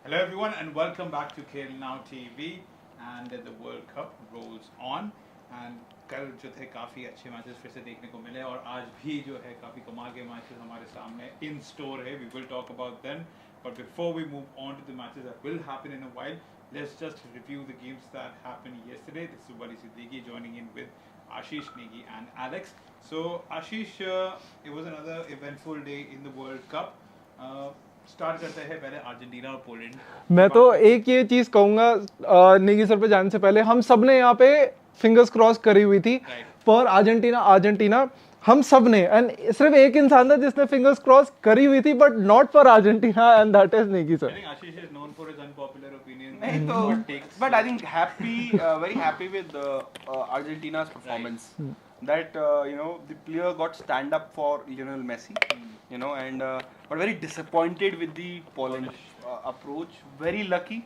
Hello everyone and welcome back to Khel Now TV and the World Cup rolls on and कल जो थे काफ़ी अच्छे matches फिर से देखने को मिले और आज भी जो है काफ़ी कमाल के मैचेस हमारे सामने इन स्टोर है. We will talk about them, but before we move on to the matches that will happen in a while, let's just review the games that happened yesterday. This is Wali joining in with Ashish Negi and Alex. So Ashish, it was another eventful day in the World Cup. Start करते हैं पहले Argentina और Poland. मैं तो एक ये चीज कहूंगा नेगी सर पे जाने से पहले हम सब ने यहाँ पे फिंगर्स क्रॉस करी हुई थी फॉर अर्जेंटीना हम सब ने एंड सिर्फ एक इंसान था जिसने फिंगर्स क्रॉस करी हुई थी but not for Argentina and that is Negi sir. I think Ashish is known for his unpopular opinions. नहीं तो but I think very happy with Argentina's performance. That the player got stand up for Lionel Messi, and but very disappointed with the Poland approach. Very lucky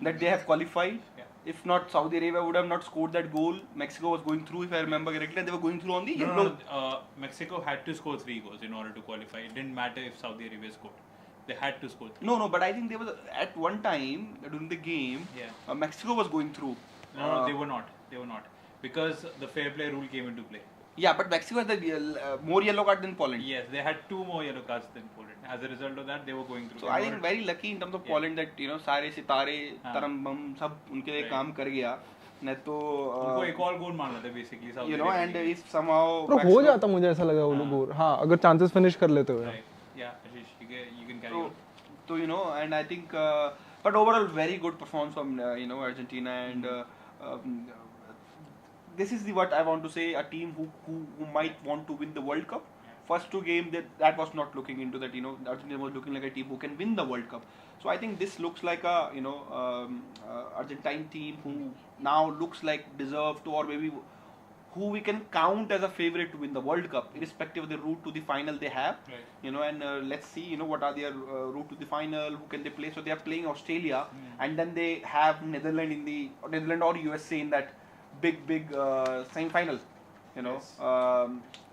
that they have qualified. Yeah. If not, Saudi Arabia would have not scored that goal. Mexico was going through, if I remember correctly, and they were going through on the No. Mexico had to score 3 goals in order to qualify. It didn't matter if Saudi Arabia scored. They had to score 3. No, but I think there was at one time during the game, Mexico was going through. No, they were not. They were not. Because the fair play rule came into play. Yeah, but Mexico had the more yellow card than Poland. Yes, they had 2 more yellow cards than Poland. As a result of that, they were going through. So I think very lucky in terms of Poland that सारे सितारे तरम बम सब उनके लिए काम कर गया. नहीं तो उनको एक और गोल मारना था basically. And if somehow हो जाता मुझे ऐसा लगा वो लोग हाँ अगर चांसेस फिनिश कर लेते हुए. Yeah, Ashish, you can carry on. So and I think but overall very good performance from Argentina and this is what I want to say, a team who might want to win the World Cup. First 2 games that was not looking into that, Argentina was looking like a team who can win the World Cup. So I think this looks like a Argentine team who now looks like deserve to, or maybe who we can count as a favorite to win the World Cup, irrespective of the route to the final they have. Right. And let's see, what are their route to the final, who can they play. So they are playing Australia, and then they have Netherlands or USA in that big semi-final.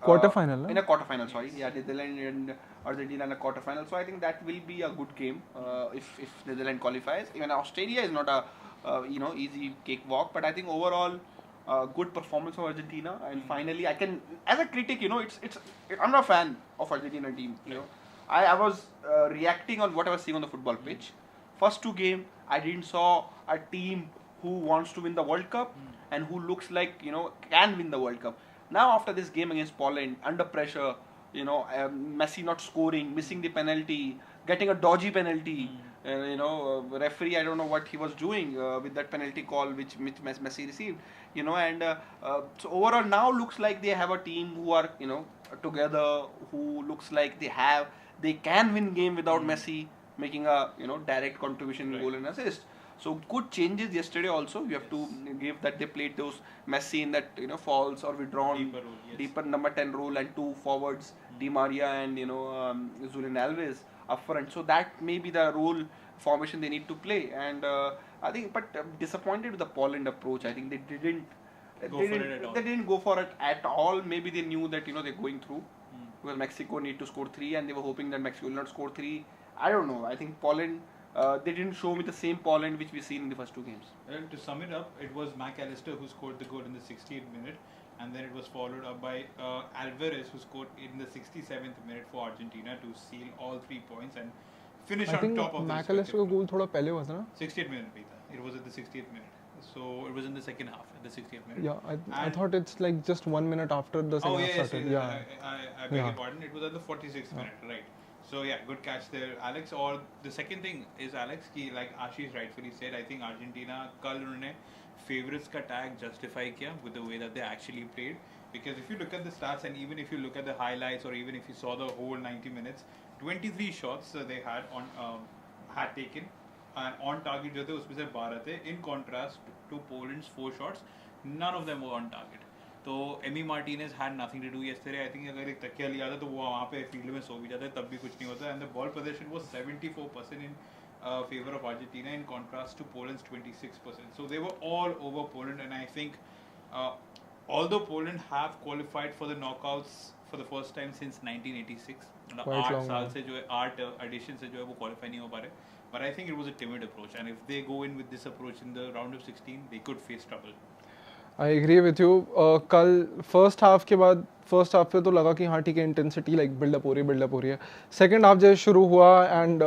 Quarter-final, in a quarter-final, sorry. Yeah, Netherlands and Argentina in a quarter-final. So I think that will be a good game if Netherlands qualifies. Even Australia is not a easy cakewalk, but I think overall good performance of Argentina. And finally, I can, as a critic, I'm not a fan of Argentina team. I was reacting on what I was seeing on the football pitch. First 2 games, I didn't saw a team who wants to win the World Cup and who looks like can win the World Cup. Now after this game against Poland, under pressure, Messi not scoring, missing the penalty, getting a dodgy penalty. Referee, I don't know what he was doing with that penalty call which Messi received. And so overall now looks like they have a team who are together, who looks like they can win game without Messi making a direct contribution, goal and assist. So good changes yesterday also. You have to give that they played those Messi in that false or withdrawn deeper number 10 role and 2 forwards, Di Maria and Julian Alves up front. So that may be the role formation they need to play. And I think, but disappointed with the Poland approach. I think they didn't go for it at all. Maybe they knew that they're going through because Mexico need to score 3 and they were hoping that Mexico will not score 3. I don't know. I think Poland. They didn't show me the same Poland which we've seen in the first 2 games. Well, to sum it up, it was McAllister who scored the goal in the 68th minute, and then it was followed up by Alvarez who scored in the 67th minute for Argentina to seal all 3 points and finish on top of the McAllister का goal थोड़ा पहले हुआ था ना? 68th minute भी था. It was at the 60th minute. So it was in the second half, at the 60th minute. Yeah, I thought it's like just 1 minute after the second half started. I beg your pardon. It was at the 46th minute, right? So yeah, good catch there, Alex. Or the second thing is, Alex, ki, like Ashish rightfully said, I think Argentina कल उन्होंने favorites का tag justify किया with the way that they actually played. Because if you look at the stats and even if you look at the highlights or even if you saw the whole 90 minutes, 23 shots they had taken and on target जो थे उसमें से 12 थे. In contrast to Poland's 4 shots, none of them were on target. तो Emi Martinez had nothing to do yesterday. I think अगर एक तकिया लिया था तो वो वहाँ पे फील्ड में सो भी जाता है तब भी कुछ नहीं होता. And the ball position was 74% in favor of Argentina in contrast to Poland's 26%. So they were all over Poland, and I think although Poland have qualified for the knockouts for the first time since 1986, 8 साल से जो है 8 addition से जो है वो qualify नहीं हो पा रहे. But I think it was a timid approach, and if they go in with this approach in the round of 16, they could face trouble. I agree with you. कल फर्स्ट हाफ के बाद first half पे तो लगा कि हाँ ठीक है, इंटेंसिटी लाइक बिल्डअप हो रही है. सेकंड हाफ जैसे शुरू हुआ एंड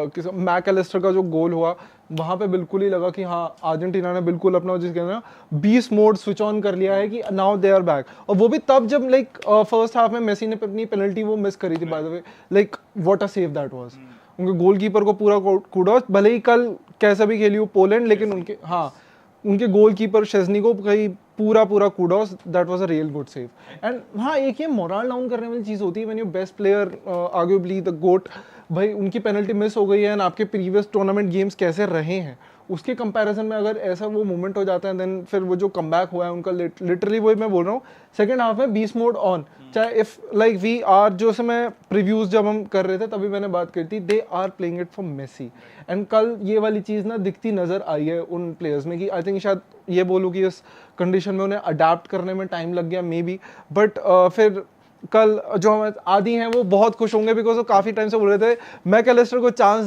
मैकएलिस्टर का जो गोल हुआ वहाँ पे बिल्कुल ही लगा कि हाँ अर्जेंटीना ने बिल्कुल अपना जिस कहते हैं ना बीस्ट मोड स्विच ऑन कर लिया है कि नाउ दे आर बैक. और वो भी तब जब लाइक फर्स्ट हाफ में मेसी ने अपनी पेनल्टी वो मिस करी थी by the way. Like what a save that was. उनके गोलकीपर को पूरा कूडोस, भले ही कल कैसा भी खेली हो पोलैंड, लेकिन उनके गोलकीपर शेज़नी को कहीं पूरा kudos. That was a real good save. And हाँ, एक ये मोरल डाउन करने वाली चीज़ होती है when you best player arguably the GOAT, भाई उनकी पेनल्टी मिस हो गई है एंड आपके प्रीवियस टूर्नामेंट गेम्स कैसे रहे हैं उसके कंपैरिजन में अगर ऐसा वो मोमेंट हो जाता है देन फिर वो जो कमबैक हुआ है उनका लिटरली वही मैं बोल रहा हूँ. सेकंड हाफ में बीस्ट मोड ऑन, चाहे इफ लाइक वी आर जो समय प्रीव्यूज जब हम कर रहे थे तभी मैंने बात करी थी, they are playing it for Messi. And कल ये वाली चीज़ ना दिखती नज़र आई है उन प्लेयर्स में कि आई थिंक शायद ये बोलूँ कि इस कंडीशन में उन्हें अडाप्ट करने में टाइम लग गया मे बी. बट फिर कल जो हम आदि हैं वो बहुत खुश होंगे बिकॉज वो काफ़ी टाइम से बोल रहे थे मैकएलिस्टर को चांस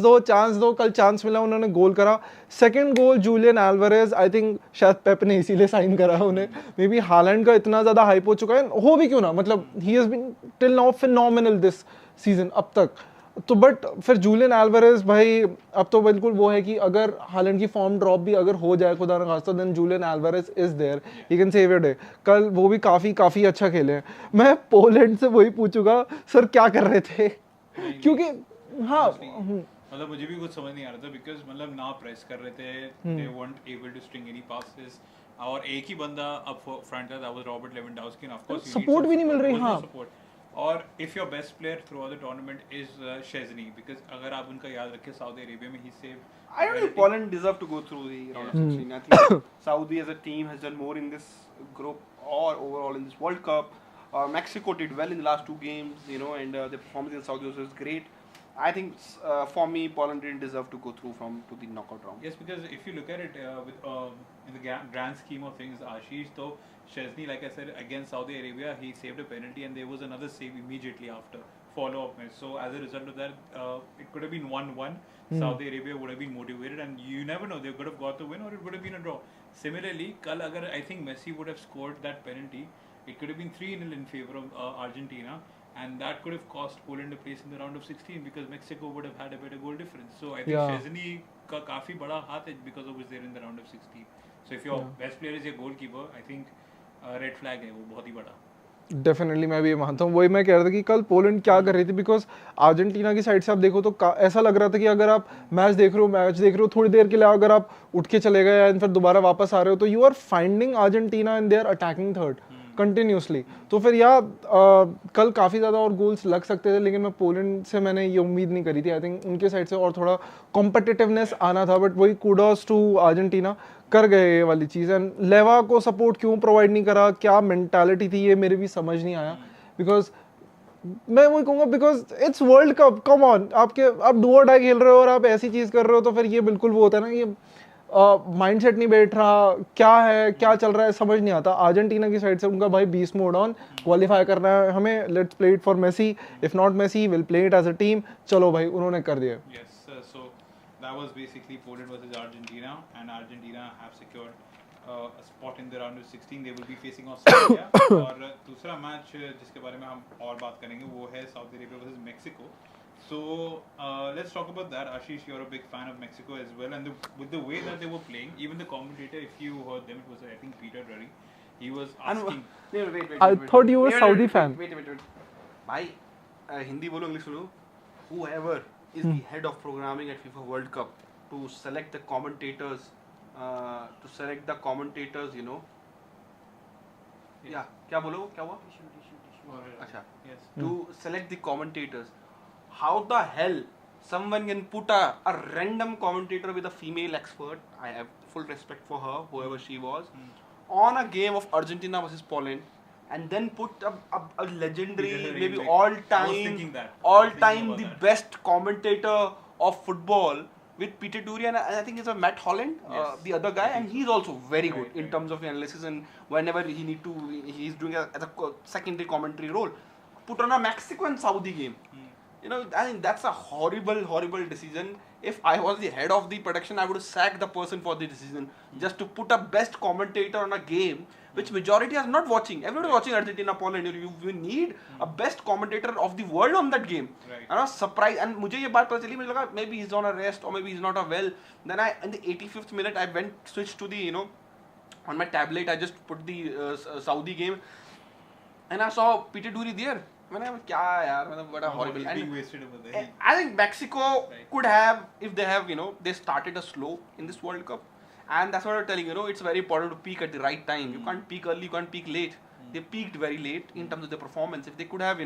दो. कल चांस मिला, उन्होंने गोल करा. Second goal Julian Alvarez, I think शायद पेप ने इसीलिए साइन करा उन्हें. मे बी हालैंड का इतना ज़्यादा हाइप हो चुका है, हो भी क्यों ना, मतलब he has been till now phenomenal this season अब तक. तो बट फिर जूलियन एल्वारेज भाई अब तो बिल्कुल वो है कि अगर हालैंड की फॉर्म ड्रॉप भी अगर हो जाए खुदा न खास्ता, then Julian Alvarez is there, he can save your day. कल वो भी काफ़ी अच्छा खेले हैं. मैं पोलैंड से वही पूछूंगा सर क्या कर रहे थे क्योंकि हाँ मतलब मुझे भी कुछ समझ नहीं आ रहा था बिकॉज मतलब ना प्रेस कर रहे थे, दे weren't able to string any passes, और एक ही बंदा अब फ्रंट था, that was Robert Lewandowski, and of course support भी नहीं मिल रही. हाँ, और if your best player through out the tournament is शेज़नी, because अगर आप उनका याद रखें सऊदी अरेबिया में ही save. I don't think Poland deserve to go through the round of 16. I think Saudi as a team has done more in this group or overall in this World Cup. Mexico did well in the last 2 games, you know, and the performance in Saudi was great. I think for me, Poland didn't deserve to go through to the knockout round. Yes, because if you look at it with in the grand scheme of things, Ashish, though Szczesny, like I said, against Saudi Arabia, he saved a penalty, and there was another save immediately after follow-up match. So as a result of that, it could have been 1-1. Saudi Arabia would have been motivated, and you never know, they could have got the win or it would have been a draw. Similarly, kal agar I think Messi would have scored that penalty, it could have been 3-0 in favor of Argentina. And that could have cost Poland a place in the round of 16 because Mexico would have had a better goal difference. So I think Szczesny का काफी बड़ा हाथ है because of which they're in the round of 16. So if your best player is your goalkeeper, I think red flag है वो बहुत ही बड़ा. Definitely मैं भी ये मानता हूँ. वही मैं कह रहा था कि कल पोलैंड क्या कर रही थी बिकॉज अर्जेंटीना की साइड से आप देखो तो ऐसा लग रहा था कि अगर आप मैच देख रहे हो थोड़ी देर के लिए अगर आप उठ के चले गए एंड फिर दोबारा वापस आ रहे हो तो you are finding Argentina in their attacking third continuously. तो फिर कल काफ़ी ज़्यादा और गोल्स लग सकते थे, लेकिन मैं पोलैंड से मैंने ये उम्मीद नहीं करी थी. आई थिंक उनके साइड से और थोड़ा कॉम्पिटिटिवनेस आना था, बट वही कूडोस टू अर्जेंटीना कर गए ये वाली चीज़. एंड लेवा को सपोर्ट क्यों प्रोवाइड नहीं करा, क्या मेंटालिटी थी ये मेरे भी समझ नहीं आया. बिकॉज मैं वही कहूँगा because it's world cup, come on, आप डू और डाई खेल रहे हो और आप ऐसी चीज़ कर रहे हो तो फिर ये बिल्कुल वो होता है ना कि माइंडसेट नहीं बैठ रहा, क्या चल रहा है समझ नहीं आता. अर्जेंटीना की साइड से उनका भाई 20 मोड ऑन, क्वालिफाई करना है हमें, let's play it for Messi, if not Messi will play it as a team. चलो भाई उन्होंने कर दिया. Yes, so that was basically Poland versus Argentina, and Argentina have secured a spot in the round of 16. They will be facing Australia. और दूसरा match जिसके बारे में हम और बात करेंगे वो है Saudi Arabia versus Mexico. So let's talk about that. Ashish, you're a big fan of Mexico as well, and with the way that they were playing, even the commentator, if you heard them, it was I think Peter Drury. He was asking. Wait. I thought you were a Saudi fan. Wait. भाई हिंदी बोलो English बोलो. Whoever is the head of programming at FIFA World Cup to select the commentators, you know. Yeah. क्या बोलो क्या हुआ? अच्छा. Yes. To select the commentators. How the hell someone can put a random commentator with a female expert, I have full respect for her, whoever she was, on a game of Argentina versus Poland, and then put a legendary, maybe all time the best commentator of football with Peter Drury, and I think it's a Matt Holland, the other guy, and he's also very good in terms of analysis, and whenever he's doing as a secondary commentary role. Put on a Mexico and Saudi game. You know, I think that's a horrible decision. If I was the head of the production, I would have sacked the person for the decision. Just to put a best commentator on a game which majority is not watching. Everybody is watching Argentina, Poland. You need a best commentator of the world on that game. Right. I was surprised, and मुझे ये बात पता चली, मुझे लगा maybe he's on a rest or maybe he's not a well. Then in the 85th minute, I switched to the, on my tablet, I just put the Saudi game, and I saw Peter Dury there. मैंने क्या यार, मतलब बड़ा horrible. And I think Mexico could have, if they have, they started a slow in this World Cup, and that's what I'm telling you. It's very important to peak at the right time. You can't peak early, you can't peak late. They peaked very late in terms of their performance. If they could have,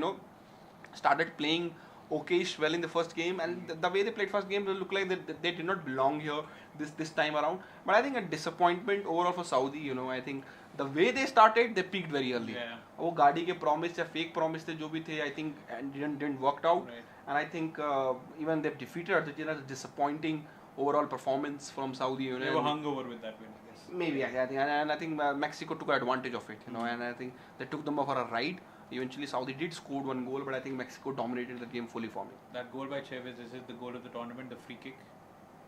started playing okayish well in the first game, and the way they played first game, they look like they did not belong here this time around. But I think a disappointment overall for Saudi. I think the way they started, they peaked very early. वो गाड़ी के promise या fake promise थे जो भी थे, I think didn't work out. And I think even they've defeated Argentina. Disappointing overall performance from Saudi. They were hungover with that win, I guess. Maybe, I think, and I think Mexico took advantage of it. And I think they took them for a ride. Eventually, Saudi did score one goal, but I think Mexico dominated the game fully for me. That goal by Chavez, is it the goal of the tournament, the free kick?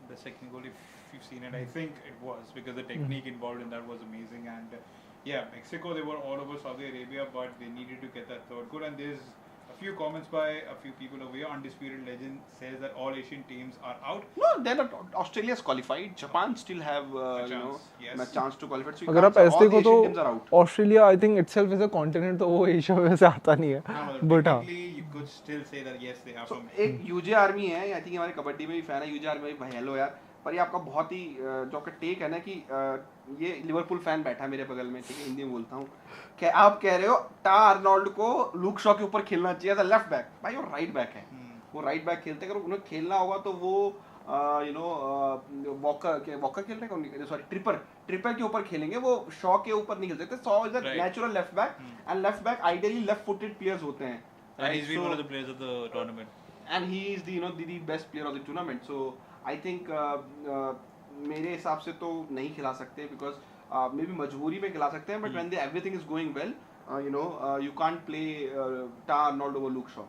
The second goal, if you've seen it, I think it was, because the technique involved in that was amazing. And Mexico, they were all over Saudi Arabia, but they needed to get that third goal. And there's a few comments by a few people over here. Undisputed Legend says that all Asian teams are out. No, they're not. Australia's qualified. Japan still have a chance to qualify. So अगर आप ऐसे देखो तो Australia I think itself is a continent, तो वो Asia में से आता नहीं है. बट हां, you could still say that yes, they are from. एक यूजे आर्मी है, आई थिंक हमारे कबड्डी में भी फैन है यूजे आर्मी भाई. हेलो यार, पर ये आपका बहुत ही जो आपका टेक है ना कि ये लिवरपूल फैन बैठा है मेरे बगल में, ठीक है, हिंदी में बोलता हूँ, कि आप कह रहे हो टा आर्नोल्ड को लूक शॉ के ऊपर खेलना चाहिए एज अ लेफ्ट बैक. भाई वो राइट बैक है, वो राइट बैक खेलते हैं. अगर उन्हें खेलना होगा तो वो वॉकर खेल रहे हैं, सॉरी ट्रिपर के ऊपर खेलेंगे, वो शॉ के ऊपर नहीं खेल सकते. Shaw is a natural left back, and left back ideally left footed players होते हैं. And he's been one of the players of the tournament. And he is the best player of the tournament. So I think मेरे हिसाब से तो नहीं खिला सकते, because maybe मजबूरी में खिला सकते हैं, but when everything is going well, you can't play Ta Arnold over Luke Shaw.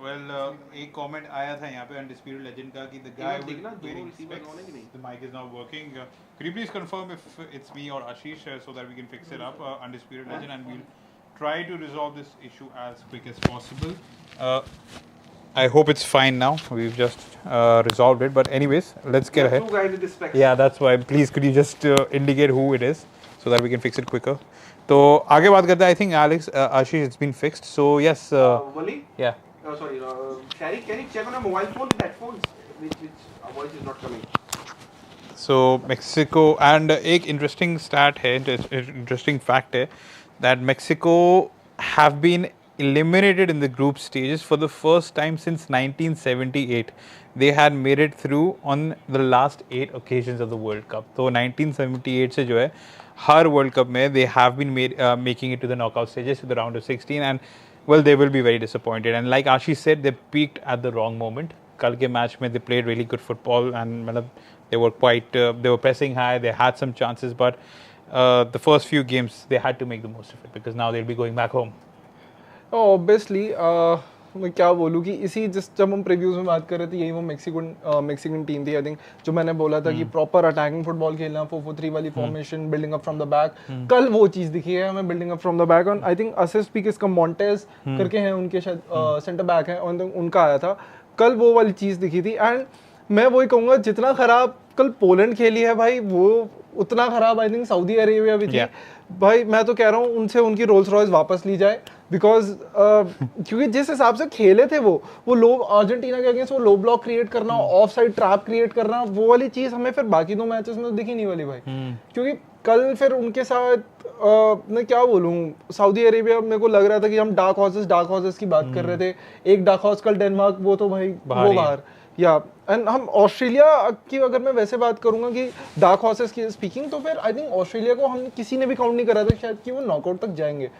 Well, एक comment आया था यहाँ पे Undisputed Legend का कि the guy with wearing specs, the mic is not working. Could you please confirm if it's me or Ashish so that we can fix it up, Undisputed Legend, and we'll try to resolve this issue as quick as possible. I hope it's fine now. We've just resolved it. But anyways, let's get ahead. Two guys with the specs. Yeah, that's why. Please, could you just indicate who it is so that we can fix it quicker? So, आगे बात करते हैं. I think Alex, Ashish, it's been fixed. So yes. Wali? Yeah. Sorry. Shari, can you check on a mobile phone with headphones? Which voice is not coming. So Mexico, and एक interesting stat है, interesting fact है, that Mexico have been eliminated in the group stages for the first time since 1978. They had made it through on the last 8 occasions of the World Cup. So 1978 से जो है हर World Cup में they have been making it to the knockout stages, to the round of 16, and well, they will be very disappointed. And like Ashish said, they peaked at the wrong moment. कल के match में they played really good football, and मतलब they were quite they were pressing high. They had some chances, but the first few games they had to make the most of it, because now they'll be going back home. Obviously मैं क्या बोलूँ कि जब हम previews में बात कर रहे थे, यही वो मैक्सिकन टीम थी. आई थिंक जो मैंने बोला था कि प्रॉपर अटैकिंग फुटबॉल खेलना, 4-4-3 वाली formation, building up from the back, कल वो चीज़ दिखी है हमें, building up from the back. और आई थिंक असिस्ट भी किसका मॉन्टेज करके हैं, उनके शायद सेंटर बैक हैं, और उनका आया था कल, वो वाली चीज़ दिखी थी. एंड मैं वही कहूँगा, जितना खराब कल पोलैंड खेली है भाई, वो उतना खराब आई थिंक सऊदी अरेबिया भी थी. भाई मैं तो कह रहा हूँ उनसे उनकी रोल्स रॉयस वापस ली जाए, बिकॉज क्योंकि जिस हिसाब से खेले थे वो लो अर्जेंटीना के अगेंस्ट, वो लो ब्लॉक क्रिएट करना, ऑफ साइड ट्रैप क्रिएट करना, वो वाली चीज़ हमें फिर बाकी 2 मैचेस में तो दिखी नहीं वाली भाई. क्योंकि कल फिर उनके साथ मैं क्या बोलूँ, सऊदी अरेबिया मेरे को लग रहा था कि हम डार्क हॉर्सेस की बात कर रहे थे. एक डार्क हॉर्स कल डेनमार्क, वो तो भाई वो बाहर, या एंड हम ऑस्ट्रेलिया की अगर मैं वैसे बात करूंगा कि डार्क हॉर्सेस की स्पीकिंग, तो फिर आई थिंक ऑस्ट्रेलिया को हम किसी ने भी काउंट नहीं करा था शायद कि वो नॉकआउट तक जाएंगे।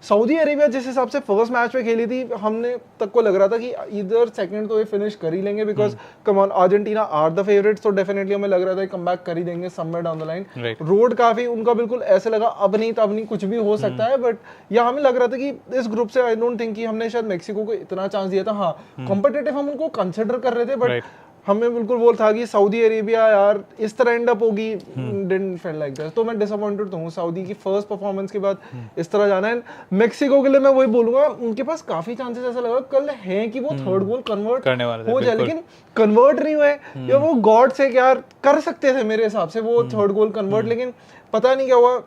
सऊदी अरेबिया जिस हिसाब से फर्स्ट मैच में खेली थी, हमने तक को लग रहा था कि इधर सेकंड तो ये फिनिश कर ही लेंगे, because come on Argentina are the favourites, तो डेफिनेटली हमें लग रहा था कम बैक कर ही देंगे somewhere down the line. Road काफी उनका बिल्कुल ऐसे लगा अब नहीं तब नहीं कुछ भी हो सकता है, बट या हमें लग रहा था कि इस ग्रुप से आई डोंट थिंक कि हमने शायद मेक्सिको को इतना चांस दिया था। हाँ कॉम्पिटिटिव हम उनको कंसिडर कर रहे थे, बट हमें बिल्कुल वो था कि सऊदी अरेबिया यार इस तरह एंड अप होगी, डिडंट फील लाइक दैट। तो मैं डिसअपॉइंटेड तो हूँ सऊदी की फर्स्ट परफॉर्मेंस के बाद इस तरह जाना है। मेक्सिको के लिए मैं वही बोलूंगा, उनके पास काफी चांसेस ऐसा लगा कल है कि वो थर्ड गोल कन्वर्ट हो जाए, लेकिन कन्वर्ट नहीं हुए। या वो गॉड से यार कर सकते थे मेरे हिसाब से वो थर्ड गोल कन्वर्ट, लेकिन पता नहीं क्या हुआ,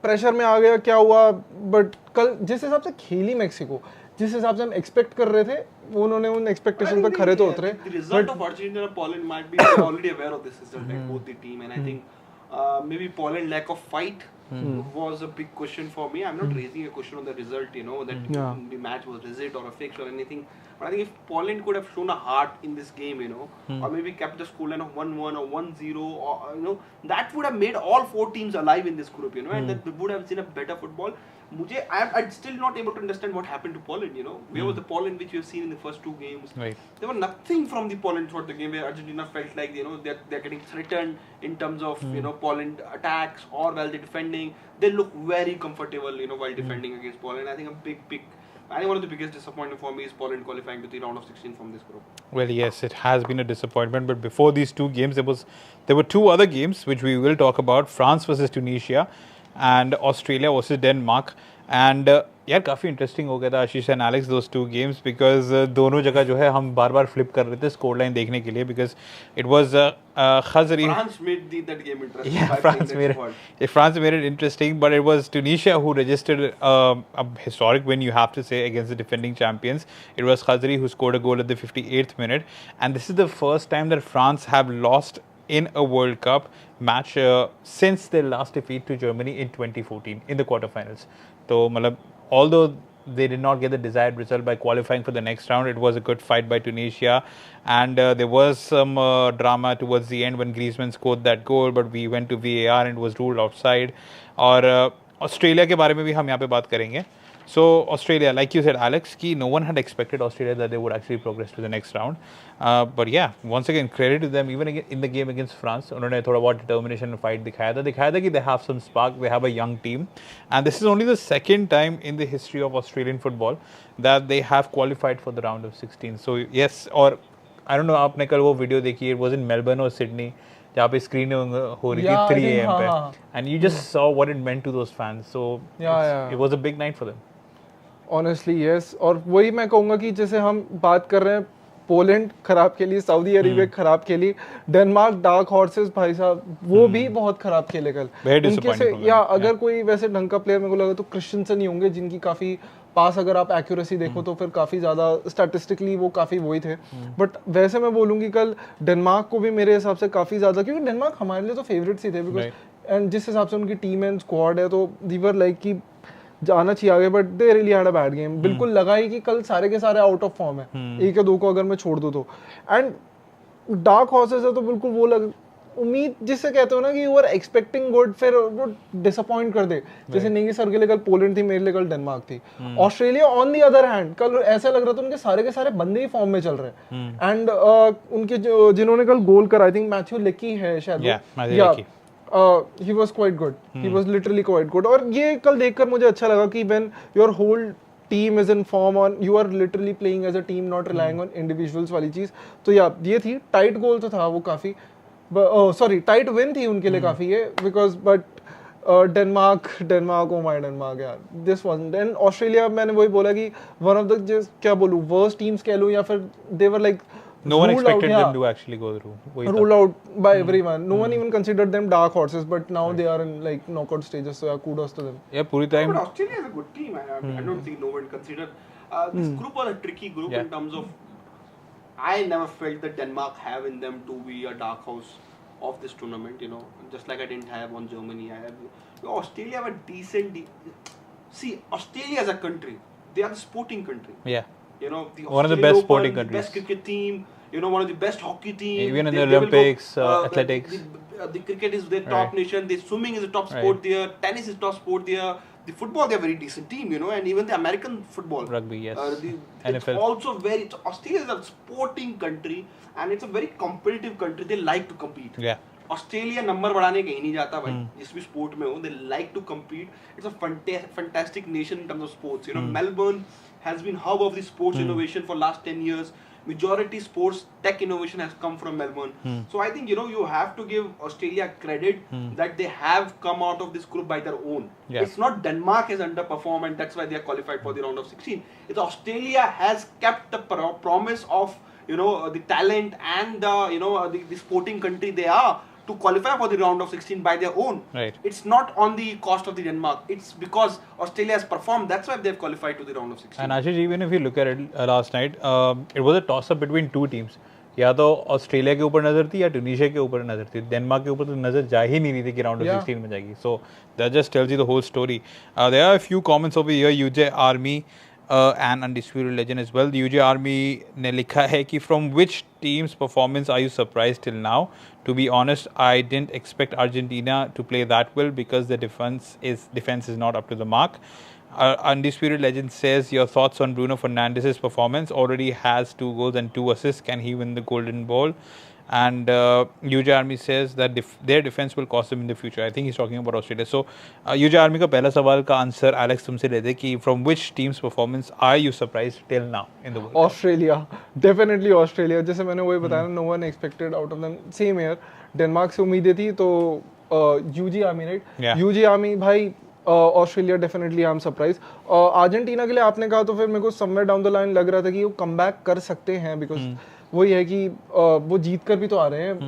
प्रेशर में आ गया क्या हुआ। बट कल जिस हिसाब से खेली मेक्सिको, जिस हिसाब से हम एक्सपेक्ट कर रहे थे, उन्होंने उन एक्सपेक्टेशन पर खरे तो उतरे। The result of Argentina Poland might be already aware of this result, like both the team, and I think maybe Poland lack of fight was a big question for me. I'm not raising a question on the result, you know, that the match was legit or a fix or anything. But I think if Poland could have shown a heart in this game, you know, or maybe kept the scoreline of 1-1 or 1-0, or you know, that would have made all four teams alive in this group, you know, and that we would have seen a better football. I'm still not able to understand what happened to Poland, you know. Where was the Poland which we have seen in the first two games? Right. There were nothing from the Poland throughout the game where Argentina felt like, you know, they're getting threatened in terms of, you know, Poland attacks or while they're defending. They look very comfortable, you know, while defending against Poland. I think I think one of the biggest disappointment for me is Poland qualifying to the round of 16 from this group. Well, yes, it has been a disappointment. But before these two games, there were two other games which we will talk about: France versus Tunisia and Australia versus Denmark. And यार काफ़ी interesting हो गया था Ashish and Alex those two games, because दोनों जगह जो है हम बार बार फ्लिप कर रहे थे स्कोर लाइन देखने के लिए, बिकॉज इट वाज खजरी। France made that game interesting. Yeah, France made it interesting, but it was Tunisia who registered a historic win, you have to say, against the defending champions. It was Khazri who scored a goal at the 58th minute, and this is the first time that France have lost in a World Cup match since their last defeat to Germany in 2014 in the quarterfinals. So, although they did not get the desired result by qualifying for the next round, it was a good fight by Tunisia, and there was some drama towards the end when Griezmann scored that goal, but we went to VAR and it was ruled outside. और Australia के बारे में भी हम यहाँ पे बात करेंगे. So Australia, like you said, Alex, no one had expected Australia that they would actually progress to the next round. But yeah, once again, credit to them. Even in the game against France, उन्होंने थोड़ा बहुत determination and fight दिखाया था कि they have some spark, they have a young team, and this is only the second time in the history of Australian football that they have qualified for the round of 16. So yes, और I don't know, आपने कल वो video देखी, it was in Melbourne or Sydney, जहाँ पे screen हो रही थी 3 AM पे, and you just saw what it meant to those fans. So it was a big night for them. Honestly yes, और वही मैं कहूँगा कि जैसे हम बात कर रहे हैं पोलैंड खराब खेली, सऊदी अरेबिया खराब खेली, डेनमार्क डार्क हॉर्सेस भाई साहब वो भी बहुत खराब खेले कल उनके से। या अगर कोई वैसे ढंग का प्लेयर मेरे को लगा तो क्रिश्चियनसन ही होंगे, जिनकी काफ़ी पास अगर आप एक्यूरेसी देखो तो फिर काफ़ी ज़्यादा स्टैटिस्टिकली वो काफ़ी वही थे। बट वैसे मैं बोलूँगी कल डेनमार्क को भी मेरे हिसाब से काफ़ी ज़्यादा, क्योंकि डेनमार्क हमारे लिए तो फेवरेट्स ही थे, बिकॉज एंड जिस हिसाब से उनकी टीम एंड स्क्वाड है तो दीवर लाइक कि जाना चाहिए आगे, but they really had a bad game. बिल्कुल लगा ही कि कल सारे के सारे आउट ऑफ फॉर्म है, एक या दो को अगर मैं छोड़ दूं तो। एंड डार्क हॉर्सेस है तो बिल्कुल वो उम्मीद जिससे कहते हो ना कि यू आर एक्सपेक्टिंग गुड, फिर वो डिसअपॉइंट कर दे। जैसे नेगी सर के लिए कल पोलैंड थी, मेरे लिए कल डेनमार्क थी। Australia on the other hand कल ऐसा लग रहा था उनके सारे के सारे बंदे ही फॉर्म में चल रहे हैं। एंड उनके जिन्होंने कल गोल करा, आई थिंक मैथ्यू लेकी है शायद, he was quite good. He was literally quite good. और ये कल देखकर मुझे अच्छा लगा कि when your whole team is in form on, you are literally playing as a team, not relying on individuals वाली चीज़। तो ये थी टाइट गोल तो था वो काफ़ी, सॉरी टाइट विन थी उनके लिए काफ़ी ये, because but Denmark oh my Denmark यार, दिस वाज़न्ट। एंड ऑस्ट्रेलिया मैंने वही बोला कि वन ऑफ द क्या बोलूँ वर्स्ट टीम्स कह लूँ, या फिर they were like no one expected them to actually go through. Ruled out by everyone. No one even considered them dark horses, but now they are in like knockout stages. So yeah, kudos to them. Yeah, puri time. But Australia is a good team. I don't think no one considered. This group was a tricky group in terms of. I never felt that Denmark have in them to be a dark horse of this tournament. You know, just like I didn't have on Germany. Australia have a decent. See, Australia as a country, they are the sporting country. Yeah. You know, one of the best sporting countries, best cricket team. one of the best hockey teams. Even in the Olympics, athletics. The cricket is their top nation. The swimming is a top sport there. Tennis is top sport there. The football, they're a very decent team, and even the American football. Rugby, yes. It's also very... Australia is a sporting country and it's a very competitive country. They like to compete. Yeah. Australia number बढ़ाने कहीं नहीं जाता भाई जिस भी sport में हो. They like to compete. It's a fantastic nation in terms of sports. Melbourne has been hub of the sports innovation for last 10 years. Majority sports tech innovation has come from Melbourne. So I think you have to give Australia credit that they have come out of this group by their own. Yeah. It's not Denmark has underperformed and that's why they are qualified for the round of 16. It's Australia has kept the promise of the talent and the sporting country they are to qualify for the round of 16 by their own. Right. It's not on the cost of the Denmark. It's because Australia has performed. That's why they've qualified to the round of 16. And Ashish, even if you look at it last night, it was a toss-up between two teams. या तो Australia के ऊपर नजर थी या Tunisia के ऊपर नजर थी. डेनमार्क के ऊपर तो नजर जा ही नहीं रही थी कि राउंड ऑफ 16 में जाएगी. So that just tells you the whole story. There are a few comments over here. UJ army and undisputed legend as well. The UJ Army ने लिखा है कि from which team's performance are you surprised till now? To be honest, I didn't expect Argentina to play that well because the defense is not up to the mark. Undisputed legend says your thoughts on Bruno Fernandes's performance. Already has 2 goals and 2 assists. Can he win the Golden Ball? And UJ Army says that their defense will cost them in the future. I think he's talking about Australia. So UJ Army का पहला सवाल का answer Alex तुमसे लेते कि from which team's performance are you surprised till now in the world? Australia, definitely Australia. जैसे मैंने वही बताया, no one expected out of them. Same here. Denmark से उम्मीदें थी तो UJ Army, right? Yeah. UJ Army भाई Australia definitely I am surprise. Argentina के लिए आपने कहा तो फिर मेरे को समवेयर डाउन द लाइन लग रहा था कि वो कम बैक कर सकते हैं बिकॉज वही है कि वो जीत कर भी तो आ रहे हैं,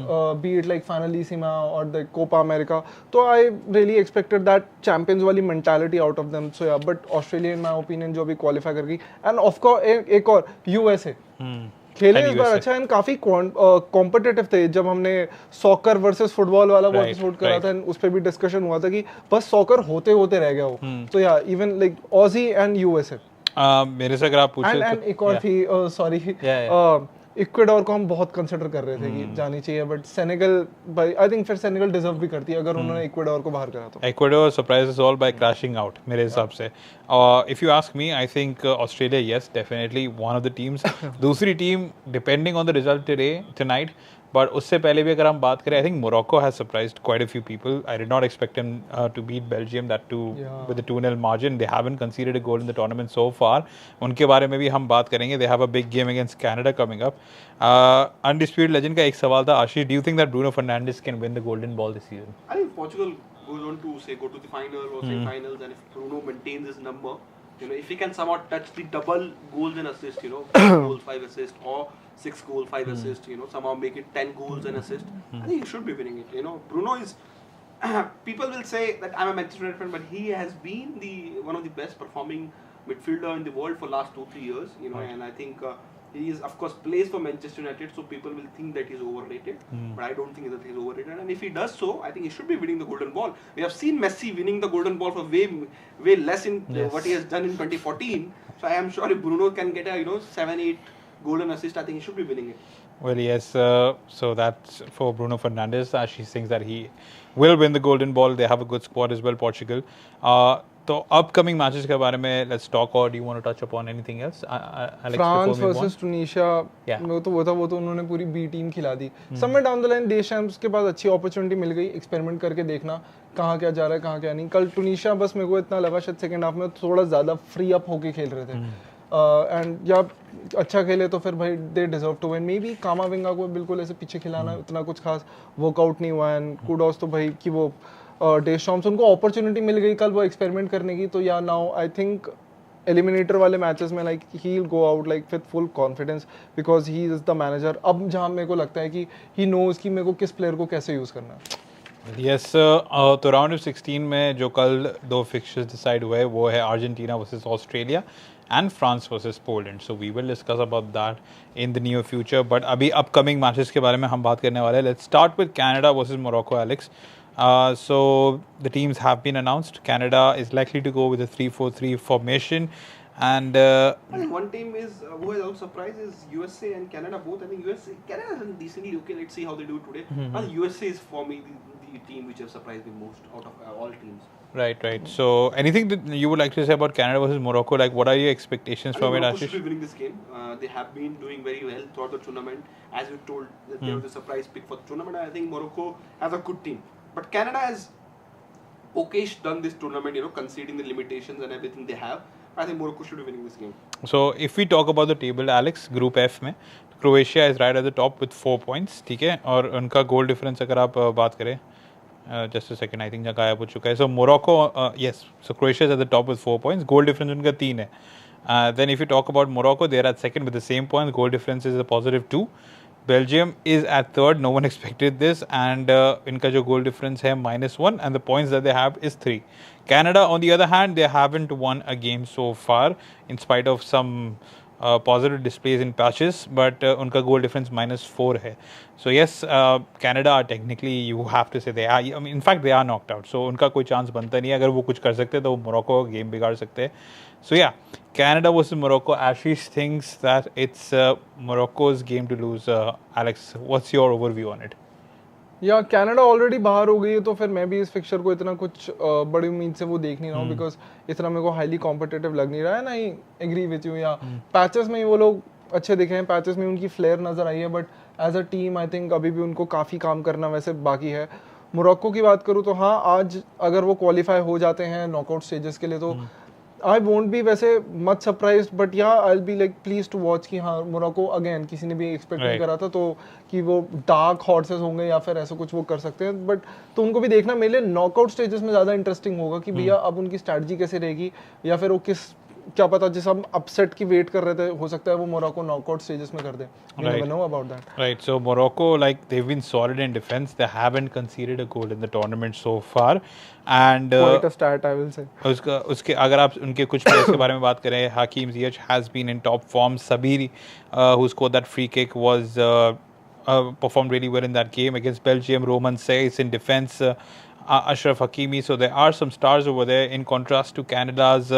बी इट लाइक फाइनलिसिमा और द कोपा अमेरिका. तो I really expected that champions वाली mentality out of them. So yeah but Australia in my opinion जो भी क्वालिफाई कर गई. एंड ऑफ कोर्स एक और यूएसए खेले इस बार अच्छा एंड काफी कॉम्पिटिटिव थे. जब हमने सॉकर वर्सेस फुटबॉल वाला वो एपिसोड करा था उस पर भी डिस्कशन हुआ था कि बस सॉकर होते होते रह गया वो. तो या even like Aussie and USA मेरे से अगर आप पूछे एंड एक और थी सॉरी इक्वेडोर को हम बहुत कंसिडर कर रहे थे कि जानी चाहिए बट सेनेगल भाई आई थिंक फिर सेनेगल डिजर्व भी करती है अगर उन्होंने इक्वेडोर को बाहर करा तो. Ecuador surprises all by crashing out मेरे हिसाब से. If you ask me I think Australia yes definitely one of the teams. दूसरी team depending on the result tonight but उससे पहले भी अगर हम बात करें I think Morocco has surprised quite a few people. I did not expect him to beat Belgium that too with the 2-0 margin. They haven't considered a goal in the tournament so far. उनके बारे में भी हम बात करेंगे. They have a big game against Canada coming up. Undisputed legend का एक सवाल था Ashish, do you think that Bruno Fernandes can win the Golden Ball this season? I think Portugal goes on to say go to the final or semi-finals and if Bruno maintains his number, if he can somehow touch the double goals and assists, 5 goals 5 assists or 6 goals 5 assists, somehow make it 10 goals and assists, I think he should be winning it. Bruno is people will say that I'm a Manchester United fan, but he has been one of the best performing midfielder in the world for last 2-3 years, and I think he is of course plays for Manchester United, so people will think that he's overrated, but I don't think that he's overrated. And if he does so, I think he should be winning the Golden Ball. We have seen Messi winning the Golden Ball for way less in what he has done in 2014. So I am sure if Bruno can get a 7-8 golden assist, I think he should be winning it. Well, yes. So that's for Bruno Fernandes. She thinks that he will win the Golden Ball. They have a good squad as well, Portugal. तो upcoming matches के बारे में let's talk. और do you want to touch upon anything else? France versus Tunisia वो तो उन्होंने पूरी B team खिला दी. Somewhere down the line Deschamps के पास अच्छी अपॉर्चुनिटी मिल गई एक्सपेरिमेंट करके देखना कहाँ क्या जा रहा है कहाँ क्या नहीं. कल ट्यूनीशिया बस मेरे को इतना लगा शायद सेकंड हाफ में थोड़ा ज़्यादा फ्री अप होके खेल रहे थे एंड जब अच्छा खेले तो फिर भाई they deserve to win. Maybe Camavinga को बिल्कुल ऐसे पीछे खिलाना उतना कुछ खास वर्कआउट नहीं हुआ एंड कुडोस तो भाई कि वो डेशॉम्स उनको अपॉर्चुनिटी मिल गई कल वो एक्सपेरिमेंट करने की. तो या नाउ आई थिंक एलिमिनेटर वाले मैचेस में like he will go out like with full confidence because he is the manager. अब जहाँ मेरे को लगता है कि ही नोज कि मेरे को किस प्लेयर को कैसे यूज़ करना है. यस तो राउंड ऑफ 16 में जो कल 2 फिक्चर्स डिसाइड हुए वो है Argentina versus Australia and France versus Poland. So we will discuss about that in the near future. But अभी upcoming matches के बारे में हम बात करने वाले हैं. Let's start with Canada versus Morocco, Alex. So the teams have been announced. Canada is likely to go with a 3-4-3 formation. And I think one team is who has also surprised is USA and Canada both. I think Canada is decently okay. Let's see how they do today. I think USA is for me the team which have surprised me most out of all teams. right. So anything that you would like to say about Canada versus Morocco? Like, what are your expectations from it, Morocco Ashish? should be winning this game. They have been doing very well throughout the tournament. As you told, that they were the surprise pick for the tournament. I think Morocco has a good team, but Canada has okayish done this tournament. Conceding the limitations and everything they have. I think Morocco should be winning this game. So if we talk about the table, Alex, Group F में Croatia is right at the top with 4 points, ठीक है? और उनका goal difference अगर आप बात करें, just a second, I think जगह गायब हो चुका है. So Morocco, yes, so Croatia is at the top with 4 points. Goal difference उनका 3 है. Then if you talk about Morocco, they are at second with the same points. Goal difference is a positive 2. Belgium is at third. No one expected this, and इनका जो goal difference है -1, and the points that they have is 3. Canada, on the other hand, they haven't won a game so far, in spite of some positive displays in patches, but उनका goal difference -4 है. So yes, Canada are technically, you have to say they are. I mean, in fact, they are knocked out. So उनका कोई chance बनता नहीं है. अगर वो कुछ कर सकते तो वो Morocco का game बिगाड़ सकते हैं. So yeah, Canada versus Morocco. Ashish thinks that it's Morocco's game to lose. Alex, what's your overview on it? या कनाडा ऑलरेडी बाहर हो गई है, तो फिर मैं भी इस फिक्चर को इतना कुछ बड़ी उम्मीद से वो देख नहीं रहा हूँ, बिकॉज इतना मेरे को हाईली कॉम्पिटिटिव लग नहीं रहा है. ना ही एग्री विथ यू, या पैचेस में ही वो लोग अच्छे दिखे हैं, पैचेस में उनकी फ्लेयर नज़र आई है, but as a team I think अभी भी उनको काफ़ी काम करना वैसे बाकी है. मोरक्को की बात करूँ तो हाँ, आज अगर वो क्वालिफाई हो जाते हैं नॉकआउट स्टेजेस के लिए तो आई वोंट बी वैसे much surprised, but yeah I will be like pleased to watch कि हाँ मोरक्को अगेन किसी ने भी एक्सपेक्ट नहीं करा था, तो कि वो डार्क हॉर्सेस होंगे या फिर ऐसा कुछ वो कर सकते हैं. बट तो उनको भी देखना मेरे लिए नॉकआउट स्टेजेस में ज़्यादा इंटरेस्टिंग होगा कि भैया अब उनकी स्ट्रैटेजी कैसे रहेगी, या फिर वो किस, क्या पता जिस हम अपसेट की वेट कर रहे थे हो सकता है वो मोरक्को नॉकआउट स्टेजेस में कर दे. We never know about that. Right. So Morocco, like they've been solid in defense. They haven't conceded a goal in the tournament so far. And quite a stat, I will say. उसके अगर आप उनके कुछ players के बारे में बात करें, Hakim Ziyech has been in top form. Sabiri, who scored that free kick, was performed really well in that game against Belgium. Roman Seyss in defense. Ashraf Hakimi. So there are some stars over there. In contrast to Canada's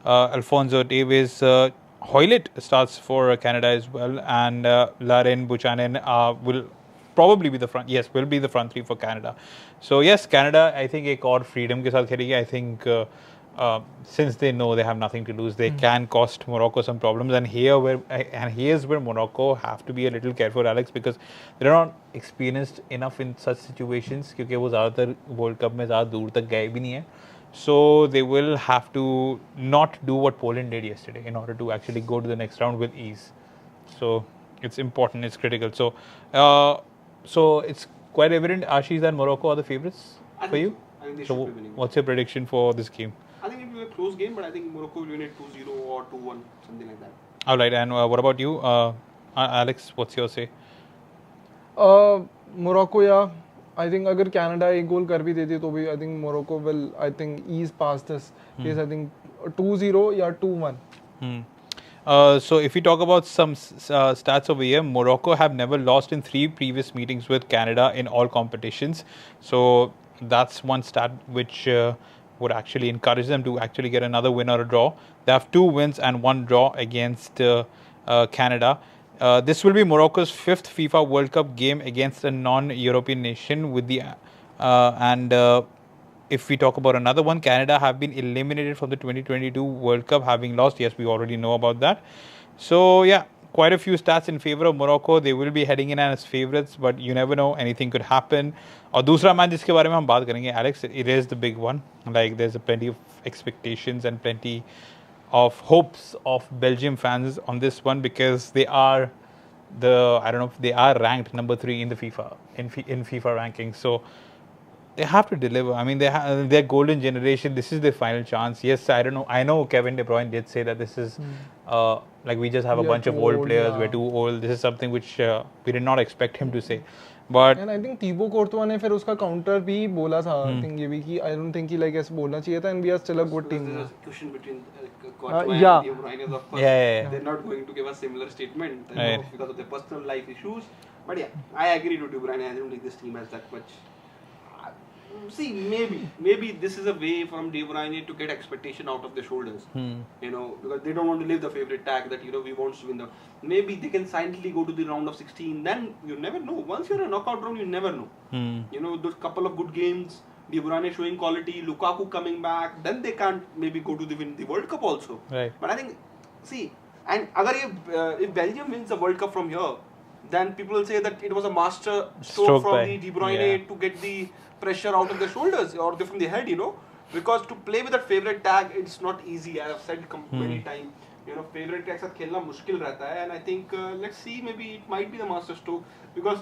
Alphonso Davies, Hoylett starts for Canada as well, and Larin Buchanan will probably be the front. Yes, will be the front three for Canada. So yes, Canada, I think एक और freedom के साथ खेलेगी. I think since they know they have nothing to lose, they can cost Morocco some problems. And here's where Morocco have to be a little careful, Alex, because they're not experienced enough in such situations. क्योंकि वो ज़्यादातर World Cup में ज़्यादा दूर तक गए भी नहीं हैं. So they will have to not do what Poland did yesterday in order to actually go to the next round with ease. So it's important, it's critical. So it's quite evident Ashish and Morocco are the favorites for you. I think they So should be winning. what's your prediction for this game? I think it will be a close game, but I think Morocco will win it 2-0 or 2-1, something like that. All right, and what about you, Alex? What's your say? Morocco या आई think अगर Canada एक गोल कर भी देती तो भी I think Morocco will I think ease past this is I think 2-0 या 2-1. So if we talk about some stats over here, Morocco have never lost in 3 previous meetings with Canada in all competitions. So that's one stat which would actually encourage them to actually get another win or a draw. They have 2 wins and 1 draw against Canada. This will be Morocco's 5th FIFA World Cup game against a non-European nation. If we talk about another one, Canada have been eliminated from the 2022 World Cup, having lost. Yes, we already know about that. So yeah, quite a few stats in favor of Morocco. They will be heading in as favorites, but you never know, anything could happen. और दूसरा match जिसके बारे में हम बात करेंगे, Alex, it is the big one. Like there's plenty of expectations and plenty of hopes of Belgium fans on this one, because they are I don't know if they are ranked number 3 in the FIFA rankings. So they have to deliver. I mean, their golden generation. This is their final chance. Yes, I don't know. I know Kevin De Bruyne did say that this is like we just have a bunch of old players. We're too old. This is something which we did not expect him to say. But and I think Thibaut Courtois ने फिर उसका counter भी बोला था. I think ये भी कि I don't think कि like ऐसे बोलना चाहिए था, and we are still a good team. There's a cushion between Courtois and De Bruyne, of course. Yeah. They're not going to give a similar statement Right. because of their personal life issues. But yeah, I agree to De Bruyne. I don't think this team has that much. See, maybe this is a way from De Bruyne to get expectation out of their shoulders. You know, because they don't want to leave the favorite tag that, you know, we want to win the. Maybe they can silently go to the round of 16. Then you never know. Once you're in a knockout round, you never know. You know, those couple of good games, De Bruyne showing quality, Lukaku coming back, then they can't maybe go to win the World Cup also. Right. But I think, see, and if Belgium wins the World Cup from here, then people will say that it was a master stroke from the De Bruyne to get the pressure out of their shoulders or from the head, you know, because to play with that favorite tag, it's not easy. I have said many times, you know, favorite tag साथ खेलना मुश्किल रहता है, and I think let's see, maybe it might be the master stroke because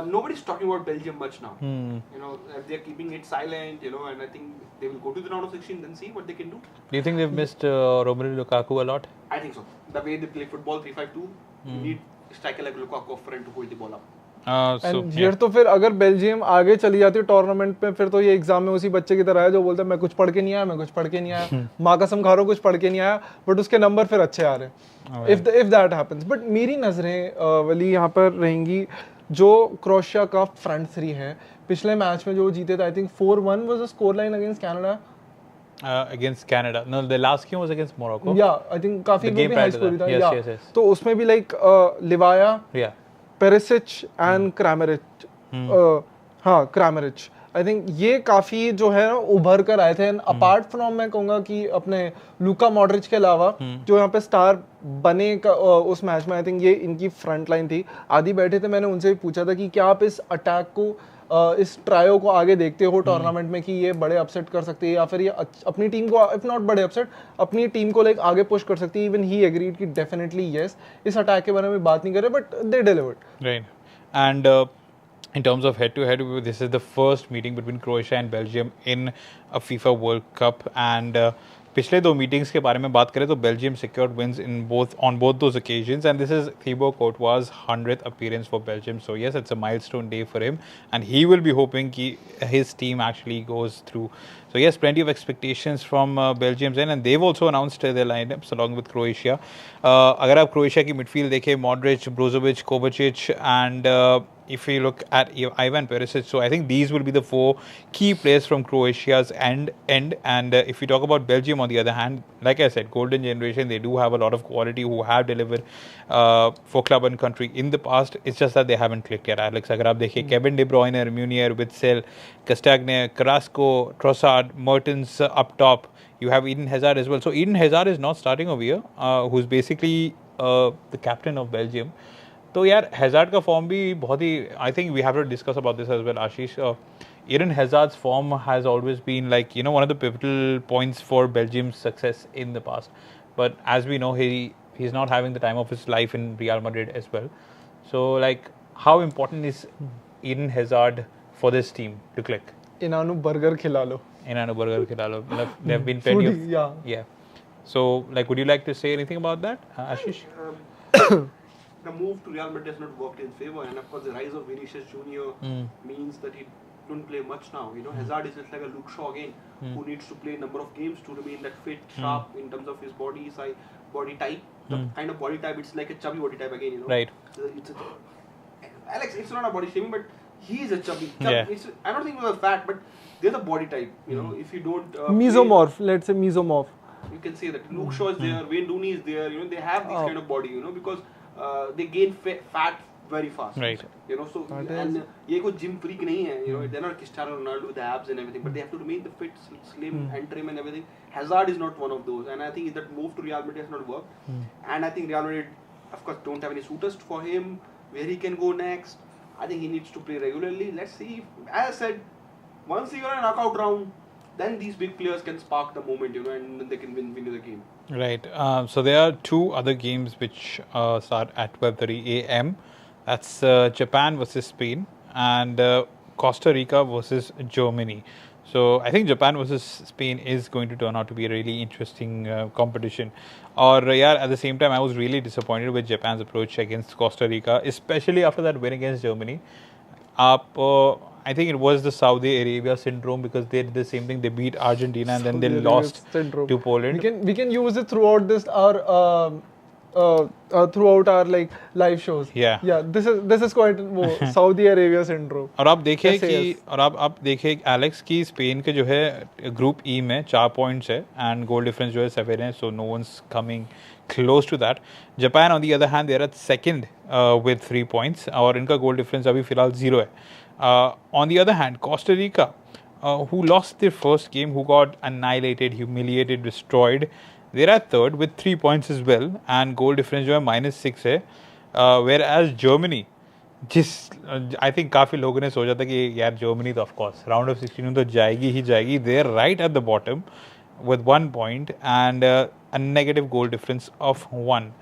nobody's talking about Belgium much now. You know, they're keeping it silent, you know, and I think they will go to the round of 16 and see what they can do. Do you think they've missed Romelu Lukaku a lot? I think so. The way they play football 3-5-2, you need striker like Lukaku up front to hold the ball up. तो फिर अगर Belgium आगे चली जाती है tournament में, फिर तो ये एग्जाम में उसी बच्चे की तरह है जो बोलता है मैं कुछ पढ़ के नहीं आया, मैं कुछ पढ़ के नहीं आया, माँ कसम खा रहा हूँ कुछ पढ़ के नहीं आया, बट उसके नंबर फिर अच्छे आ रहे हैं इफ दैट हैपेंस. बट मेरी नजरें वली यहाँ पर रहेंगी जो क्रोएशिया का फ्रंट थ्री है. पिछले मैच में जो जीते थे, I think 4-1 was the score line against Canada. Against Canada. No, the last game was against Morocco. Yeah, I think काफी हाई स्कोर था. Yes. तो उसमें भी लाइक लिवाया, Perisic and Kramaric, हाँ Kramaric, आई थिंक ये काफी जो है ना उभर कर आए थे. अपार्ट फ्रॉम मैं कहूँगा कि अपने लूका मॉड्रिच के अलावा जो यहाँ पे स्टार बने उस मैच में, आई थिंक ये इनकी फ्रंट लाइन थी. आदि बैठे थे, मैंने उनसे भी पूछा था कि क्या आप इस अटैक को इस ट्रायो को आगे देखते हो टूर्नामेंट में कि ये बड़े अपसेट कर सकती है या फिर ये अपनी टीम को इफ नॉट बड़े अपसेट अपनी टीम को लाइक आगे पुश कर सकती है. इवन ही एग्रीड कि डेफिनेटली यस. इस अटैक के बारे में बात नहीं कर रहे but they delivered. Right. And in terms of head-to-head, this is the first meeting between Croatia and Belgium in a FIFA World Cup. And पिछले दो meetings के बारे में बात करें तो Belgium secured wins on both those occasions, and this is Thibaut Courtois' 100th appearance for Belgium. So yes, it's a milestone day for him, and he will be hoping that his team actually goes through. So yes, plenty of expectations from Belgium's end, and they've also announced their lineups along with Croatia. अगर आप Croatia की midfield देखें, Modric, Brozovic, Kovacic, and if you look at Ivan Perisic, so I think these will be the four key players from Croatia's end. And if you talk about Belgium, on the other hand, like I said, golden generation, they do have a lot of quality who have delivered for club and country in the past. It's just that they haven't clicked yet. Alex, अगर आप देखें Kevin De Bruyne, Munier, Witsel, Castagne, Carrasco, Trossard, Mertens up top. You have Eden Hazard as well. So Eden Hazard is not starting over here, who's basically the captain of Belgium. तो यार Hazard का form भी बहुत ही, I think we have to discuss about this as well, Ashish. Eden Hazard's form has always been like, you know, one of the pivotal points for Belgium's success in the past. But as we know, he's not having the time of his life in Real Madrid as well. So like, how important is Eden Hazard for this team to click? इनानु burger खिला लो. There have been plenty of yeah. So like, would you like to say anything about that, Ashish? The move to Real Madrid has not worked in favor, and of course the rise of Vinicius Junior means that he don't play much now. You know, Hazard is just like a Luke Shaw again, who needs to play a number of games to remain that fit, sharp in terms of his body size, body type. The kind of body type, it's like a chubby body type again. You know, right? Alex, it's not a body shaming, but he's a chubby. Yeah. I don't think he was fat, but there's a body type. You know, if you don't mesomorph, let's say mesomorph. You can say that Luke Shaw is there, Wayne Rooney is there. You know, they have this kind of body. You know, because they gain fat very fast. Right. You know, so and ये कोई gym freak नहीं है. You know, they're not Cristiano Ronaldo with the abs and everything, but they have to remain the fit, slim, and trim and everything. Hazard is not one of those, and I think that move to Real Madrid has not worked. And I think Real Madrid, of course, don't have any suitors for him. Where he can go next? I think he needs to play regularly. Let's see. As I said, once you're in a knockout round, then these big players can spark the moment, you know, and then they can win you the game. Right. So there are two other games which start at 12:30 a.m. That's Japan versus Spain and Costa Rica versus Germany. So I think Japan versus Spain is going to turn out to be a really interesting competition. Or yeah, at the same time, I was really disappointed with Japan's approach against Costa Rica, especially after that win against Germany. I think it was the Saudi Arabia syndrome because they did the same thing. They beat Argentina and then they lost to Poland. We can use it throughout this our throughout our like live shows. Yeah. This is quite वो Saudi Arabia syndrome. और आप देखें कि SAS. और आप देखें Alex की Spain के जो है ग्रुप ई में 4 पॉइंट्स है एंड गोल डिफरेंस जो है 7 है, so no one's coming close to that. Japan on the other hand they are at second with 3 points और इनका गोल डिफरेंस अभी फिलहाल 0 है. On the other hand Costa Rica who lost their first game, who got annihilated, humiliated, destroyed. They are third with 3 points as well, and goal difference जो है -6 है. Whereas Germany, जिस I think काफ़ी लोगों ने सोचा था कि यार जर्मनी तो of course round of 16 में तो जाएगी ही जाएगी. They are right at the bottom with 1 point and a negative goal difference of 1.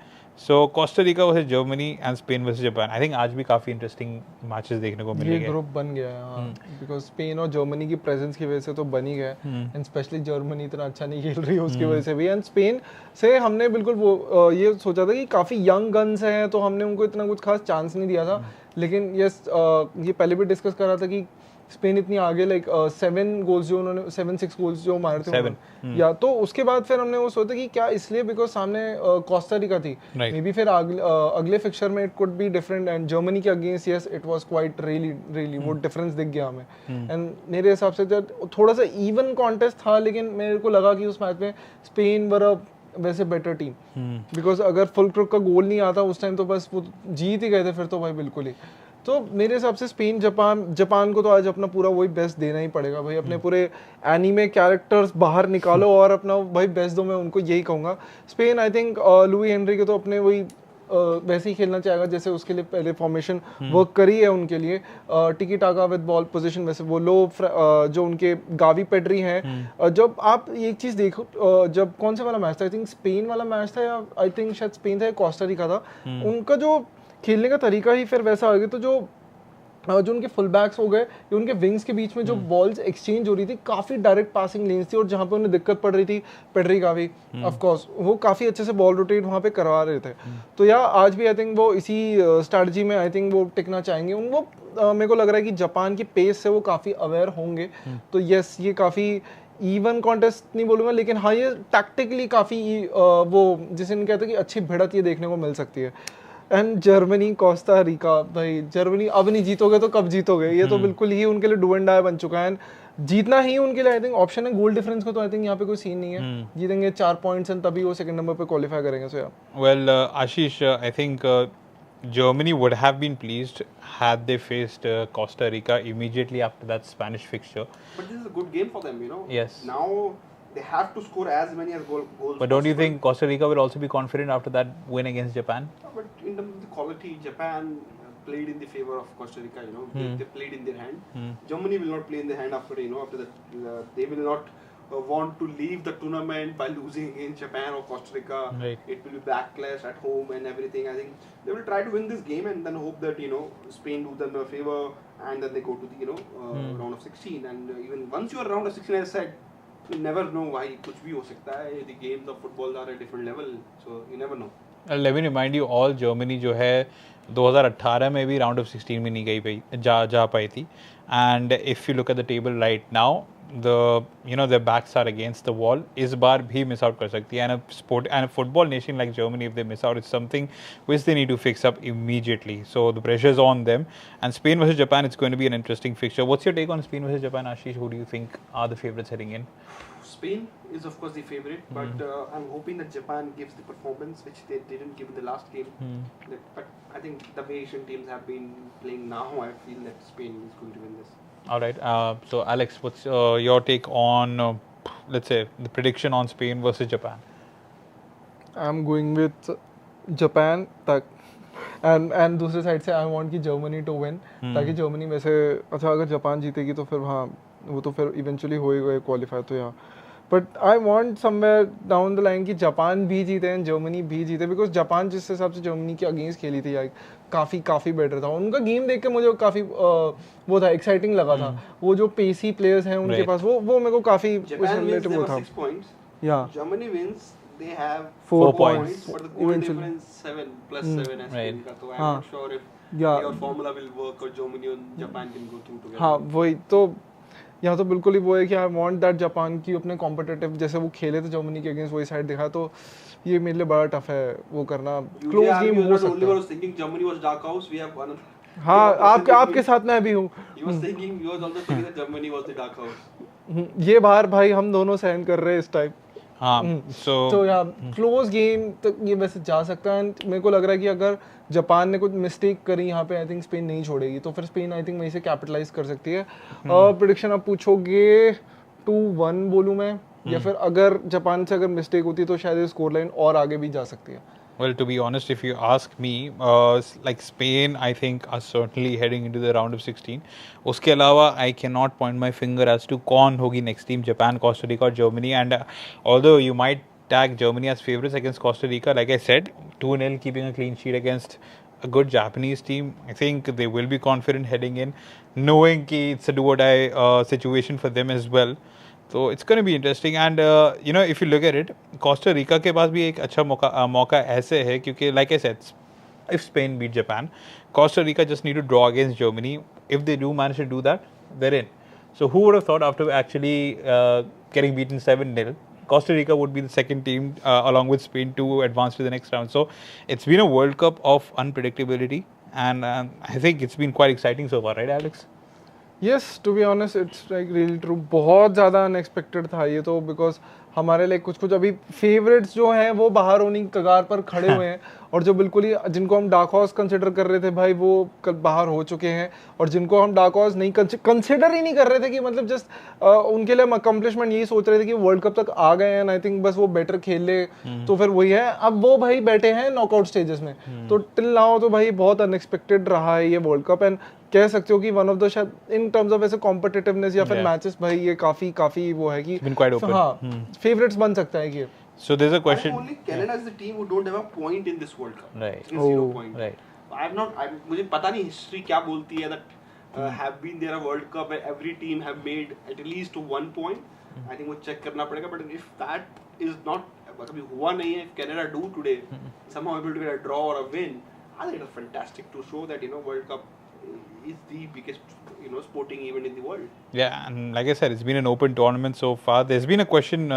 So Costa Rica versus Germany and Spain versus Japan. I think आज भी काफी इंटरेस्टिंग मैचेस देखने को मिलेंगे. ये ग्रुप बन गया है हाँ, बिकॉज स्पेन और जर्मनी की प्रेजेंस की वजह से तो बन ही गया एंड स्पेशली जर्मनी इतना अच्छा नहीं खेल रही है उसकी वजह से भी. एंड स्पेन से हमने बिल्कुल वो ये सोचा था कि काफ़ी यंग गन्स हैं तो हमने उनको इतना कुछ खास चांस नहीं दिया था. लेकिन ये पहले भी डिस्कस कर रहा था कि स्पेन इतनी आगे लाइक 7 गोल्स जो उन्होंने 7-6 गोल्स जो मारे थे या तो उसके बाद फिर हमने वो सोचा कि क्या इसलिए बिकॉज सामने कोस्टा रिका थी मे बी फिर अगले फिक्चर में it could be different and Germany के against yes it was quite really वो डिफरेंस दिख गया हमें. एंड मेरे हिसाब से थोड़ा सा इवन कॉन्टेस्ट था लेकिन मेरे को लगा कि उस मैच में स्पेन वर वैसे बेटर टीम बिकॉज अगर फुल क्रुक का गोल नहीं आता उस टाइम तो बस वो जीत ही गए थे फिर तो भाई बिल्कुल ही. तो मेरे हिसाब से स्पेन जापान को तो आज अपना पूरा वही बेस्ट देना ही पड़ेगा भाई. अपने पूरे एनीमे कैरेक्टर्स बाहर निकालो और अपना भाई बेस्ट दो. मैं उनको यही कहूँगा. Spain I think Louis Henry के तो अपने वही वैसे ही खेलना चाहेगा जैसे उसके लिए पहले फॉर्मेशन वर्क करी है उनके लिए. टिकी टाका विद बॉल पोजीशन वैसे वो लो जो उनके गावी पेड्री हैं. जब आप एक चीज़ देखो जब कौन सा वाला मैच था आई थिंक स्पेन वाला मैच था या आई थिंक शायद स्पेन था या कोस्टा रिका था. उनका जो खेलने का तरीका ही फिर वैसा आ गया. तो जो उनके फुल बैक्स हो गए या उनके विंग्स के बीच में जो बॉल्स एक्सचेंज हो रही थी काफ़ी डायरेक्ट पासिंग लेन्स थी और जहाँ पे उन्हें दिक्कत पड़ रही थी पेड्री का भी ऑफ कोर्स वो काफ़ी अच्छे से बॉल रोटेट वहाँ पे करवा रहे थे. तो या आज भी आई थिंक वो इसी स्ट्रैटेजी में आई थिंक वो टिकना चाहेंगे. वो मेरे को लग रहा है कि जापान की पेस से वो काफ़ी अवेयर होंगे. तो यस ये काफ़ी इवन कॉन्टेस्ट नहीं बोलूँगा लेकिन हाँ ये टैक्टिकली काफ़ी वो जिसे नहीं कहते कि अच्छी भिड़त ये देखने को मिल सकती है. एंड जर्मनी कोस्टा रिका भाई जर्मनी अब नहीं जीतोगे तो कब जीतोगे. ये तो बिल्कुल ही उनके लिए डू एंड डाई बन चुका है. एंड जीतना ही उनके लिए आई थिंक ऑप्शन है. गोल डिफरेंस को तो आई थिंक यहाँ पे कोई सीन नहीं है. जीतेंगे 4 पॉइंट्स एंड तभी वो सेकंड नंबर पे क्वालिफाई करेंगे. So well Ashish I think Germany would have been pleased had they faced Costa Rica immediately after that Spanish fixture. But this is a good game for them, you know. Yes. Now they have to score as many as goals. But don't you think Costa Rica will also be confident after that win against Japan? But in terms of the quality, Japan played in the favor of Costa Rica. You know, they played in their hand. Germany will not play in their hand after after that. They will not want to leave the tournament by losing against Japan or Costa Rica. Right. It will be backlash at home and everything. I think they will try to win this game and then hope that Spain do them a favor and then they go to the round of 16. And even once you are round of 16, as I said, you never know why कुछ भी हो सकता है. The games of football are at a different level, so you never know. Let me remind you all, Germany जो है 2018 में भी round of 16 में नहीं गई जा पाई थी. And if you look at the table right now, their backs are against the wall. इस बार भी miss out कर सकती है. And a football nation like Germany, if they miss out, it's something which they need to fix up immediately. So the pressure is on them. And Spain versus Japan, it's going to be an interesting fixture. What's your take on Spain versus Japan, Ashish? Who do you think are the favorites heading in? Spain is of course the favorite, but I'm hoping that Japan gives the performance which they didn't give in the last game. But I think the way Asian teams have been playing now, I feel that Spain is going to win this. All right. So Alex, what's your take on, let's say, the prediction on Spain versus Japan? I'm going with Japan. And दूसरे side से I want कि Germany to win ताकि Germany में से अच्छा अगर Japan जीतेगी तो फिर हाँ वो तो फिर इवेंचुअली हो ही गए क्वालिफाई तो यहाँ. But I want somewhere down the line कि जापान भी जीते एंड जर्मनी भी जीते बिकॉज जापान जिस हिसाब से जर्मनी के अगेंस्ट खेली थी यार काफ़ी बेटर था. उनका गेम देख के मुझे काफ़ी वो था एक्साइटिंग लगा था. वो जो पेसी प्लेयर्स हैं उनके पास वो मेरे को काफ़ी रिलेटेबल था. या Germany wins they have 4 points but the goal difference 7 plus 7 as right. So I'm not sure if your formula will work or Germany and Japan can go through together. हाँ वही तो यहाँ तो बिल्कुल ही वो है कि आई वांट दैट जापान की अपने कॉम्पिटिटिव जैसे वो खेले थे जर्मनी के अगेंस्ट वही साइड दिखा, तो ये मेरे लिए बड़ा टफ है वो करना। क्लोज गेम हो सकता है। Germany was dark horse. We have one. हाँ, आपके साथ मैं भी हूँ। He was thinking, he was also thinking that Germany was the dark horse. ये बार भाई हम दोनों सहन कर रहे हैं इस टाइम। हाँ, तो या क्लोज गेम तक ये वैसे जा सकता है। मेरे को लग रहा है कि अगर जापान ने कुछ मिस्टेक करी यहाँ पे, आई थिंक स्पेन नहीं छोड़ेगी, तो फिर स्पेन आई थिंक वहीं से कैपिटलाइज कर सकती है। प्रेडिक्शन आप पूछोगे 2-1 बोलूँ मैं, या फिर अगर जापान से अगर मिस्टेक होती है तो शायद स्कोर लाइन और आगे भी जा सकती है। Well, to be honest, if you ask me, like Spain, I think are certainly heading into the round of 16. उसके अलावा I cannot point my finger as to कौन होगी next team, Japan, Costa Rica or Germany. And although you might tag Germany as favorites against Costa Rica, like I said, 2-0 keeping a clean sheet against a good Japanese team, I think they will be confident heading in, knowing कि it's a do or die situation for them as well. So it's going to be interesting. And you know, if you look at it, Costa Rica के पास भी एक अच्छा मौका ऐसे है क्योंकि like I said, if Spain beat Japan, Costa Rica just need to draw against Germany. If they do manage to do that, they're in. So who would have thought after actually getting beaten 7-0, Costa Rica would be the second team along with Spain to advance to the next round. So it's been a World Cup of unpredictability, and I think it's been quite exciting so far, right, Alex? Yes, to be honest it's like really true. बहुत ज़्यादा unexpected था ये तो, because हमारे लिए कुछ अभी favourites जो हैं वो बाहर होने की कगार पर खड़े हुए हैं, और जो बिल्कुल ही जिनको हम डार्क हॉर्स कंसिडर कर रहे थे भाई वो बाहर हो चुके हैं, और जिनको हम डार्क हॉर्स नहीं कंसिडर ही नहीं कर रहे थे कि मतलब जस्ट उनके लिए हम अकम्पलिशमेंट यही सोच रहे थे कि वर्ल्ड कप तक आ गए हैं, आई थिंक बस वो बेटर खेल ले, तो फिर वही है, अब वो भाई बैठे हैं नॉकआउट स्टेजेस में। तो टिल नाउ तो भाई बहुत अनएक्सपेक्टेड रहा है ये वर्ल्ड कप, एंड कह सकते हो कि वन ऑफ द शायद इन टर्म्स ऑफ ऐसे कॉम्पिटिटिवनेस या फिर मैचेस भाई ये काफी वो है कि हाँ फेवरेट्स बन सकता है कि। So there's a question. Only Canada is the team who don't have a point in this World Cup. Right. 0 point. Right. मुझे पता नहीं हिस्ट्री क्या बोलती है that have been there a World Cup where every team have made at least 1 point. I think वो check करना पड़ेगा, but if that is not कभी हुआ नहीं है, if Canada do today somehow able to get a draw or a win, I think it's fantastic to show that World Cup is the biggest sporting event in the world. Yeah, and like I said, it's been an open tournament so far. There's been a question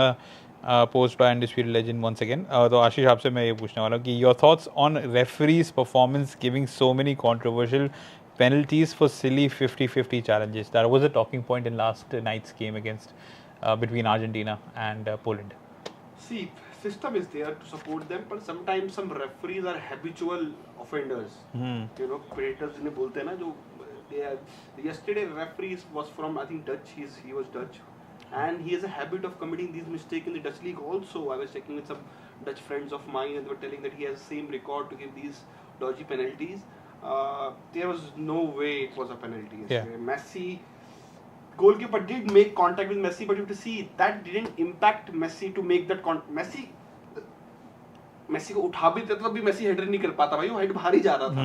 posed by Undisputed Legend once again. तो आशीष आपसे मैं ये पूछने वाला हूँ कि your thoughts on referees' performance giving so many controversial penalties for silly 50-50 challenges. That was a talking point in last night's game against between Argentina and Poland. See, system is there to support them, but sometimes some referees are habitual offenders. Predators जिन्हें बोलते हैं ना, जो yesterday referee was from I think Dutch. He was Dutch, and he has a habit of committing these mistakes in the Dutch league also. I was checking with some Dutch friends of mine, and they were telling that he has the same record to give these dodgy penalties. There was no way it was a penalty yesterday. Messi, goalkeeper did make contact with Messi, but you have to see that didn't impact Messi to make that Messi को उठा भी तब भी Messi header नहीं कर पाता भाई, वो हेड बाहर ही जा रहा था।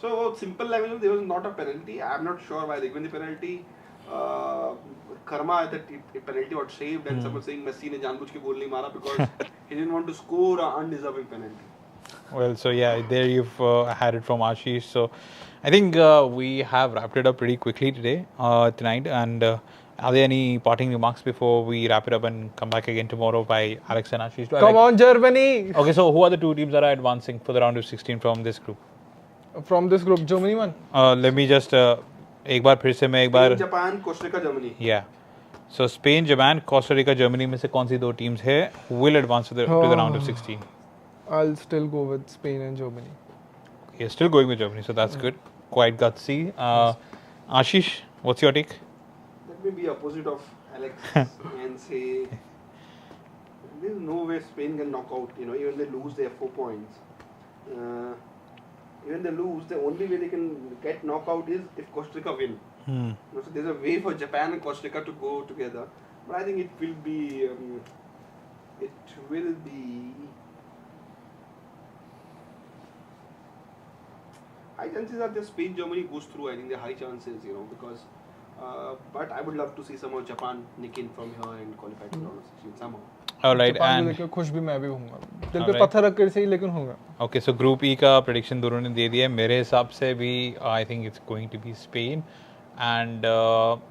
So simple language, there was not a penalty. I am not sure why they given the penalty. Karma that penalty was saved, and someone saying Messi ने जानबूझ के गोल नहीं मारा because he didn't want to score an undeserving penalty. Well, so yeah, there you've had it from Ashish. So I think we have wrapped it up pretty quickly tonight. And are there any parting remarks before we wrap it up and come back again tomorrow by Alex and Ashish? Come on, Germany! Okay, so who are the two teams that are advancing for the round of 16 from this group? From this group, Germany won. Let me just एक बार फिर से मैं एक बार Japan, Costa Rica, Germany. Yeah. So Spain, Japan, Costa Rica, Germany में से कौन सी दो teams है will advance to the round of 16? I'll still go with Spain and Germany. You're still going with Germany, so that's good. Quite gutsy. Ashish, what's your take? Let me be opposite of Alex and say there's no way Spain can knock out. Even they lose, they have 4 points. Even they lose, the only way they can get knockout is if Costa Rica win. So there's a way for Japan and Costa Rica to go together, but I think it will be high chances are that Spain Germany goes through. I think there are high chances, because but I would love to see somehow Japan nick in from here and qualify to round of 16 somehow. Alright, and खुश भी मैं भी होऊंगा, दिल पे पत्थर रख कर सही लेकिन होऊंगा. Okay, so Group E का prediction दोनों ने दे दिया है. मेरे हिसाब से भी I think it's going to be Spain and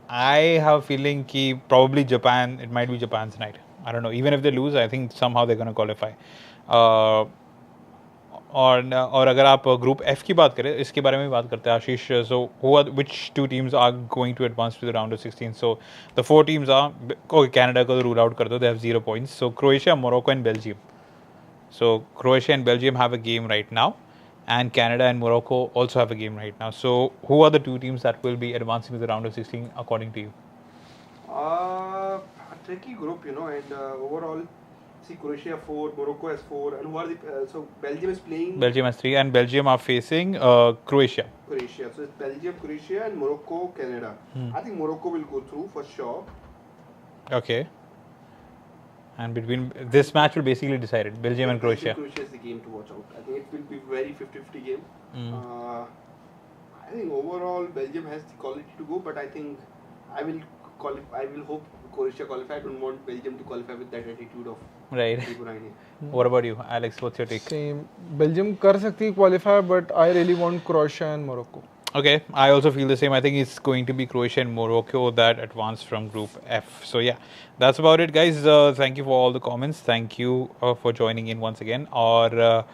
I have a feeling कि probably Japan, it might be Japan's night. I don't know. Even if they lose, I think somehow they're going to qualify. और अगर आप group F की बात करें, इसके बारे में भी बात करते हैं आशीष. सो which two teams are going to advance to the round of 16? So the four teams are, okay, Canada को rule out कर दो, they have 0 points. So Croatia, Morocco and Belgium. So Croatia and Belgium have a game right now, and Canada and Morocco also have a game right now. So who are the two teams that will be advancing to the round of 16 according to you? A tricky group, you know, and overall, see, Croatia 4, Morocco has 4, and who are the so Belgium is playing. Belgium has 3, and Belgium are facing Croatia. Croatia, so it's Belgium, Croatia, and Morocco, Canada. I think Morocco will go through for sure. Okay. And between this match will basically decide it, Belgium and Croatia. Croatia is the game to watch out. I think it will be very 50-50 game. I think overall Belgium has the quality to go, but I think I will hope Croatia qualify. I don't want Belgium to qualify with that attitude of Right. What about you, Alex? What's your take? Same. Belgium कर सकती है qualify, but I really want Croatia and Morocco. Okay, I also feel the same. I think it's going to be Croatia and Morocco that advance from Group F. So yeah, that's about it, guys. Thank you for all the comments. Thank you for joining in once again. और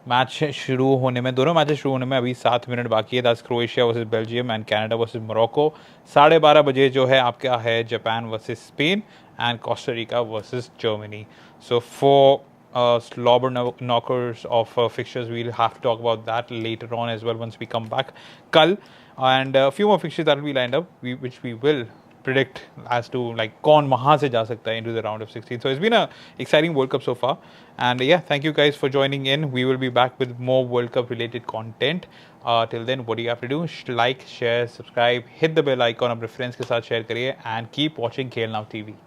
match शुरू होने में, दोनों matches शुरू होने में अभी 7 minute बाकी है. That's Croatia versus Belgium and Canada versus Morocco. 12:30 बजे जो है आपका है Japan versus Spain and Costa Rica versus Germany. So for slobber knockers of fixtures, we'll have to talk about that later on as well once we come back kal, and a few more fixtures that will be lined up, which we will predict as to like kaun wahan se ja sakta hai into the round of 16. So it's been a exciting World Cup so far, and yeah, thank you guys for joining in. We will be back with more World Cup related content. Till then, what do you have to do? Like, share, subscribe, hit the bell icon, अपने friends के साथ share करिए, and keep watching Khel Now TV.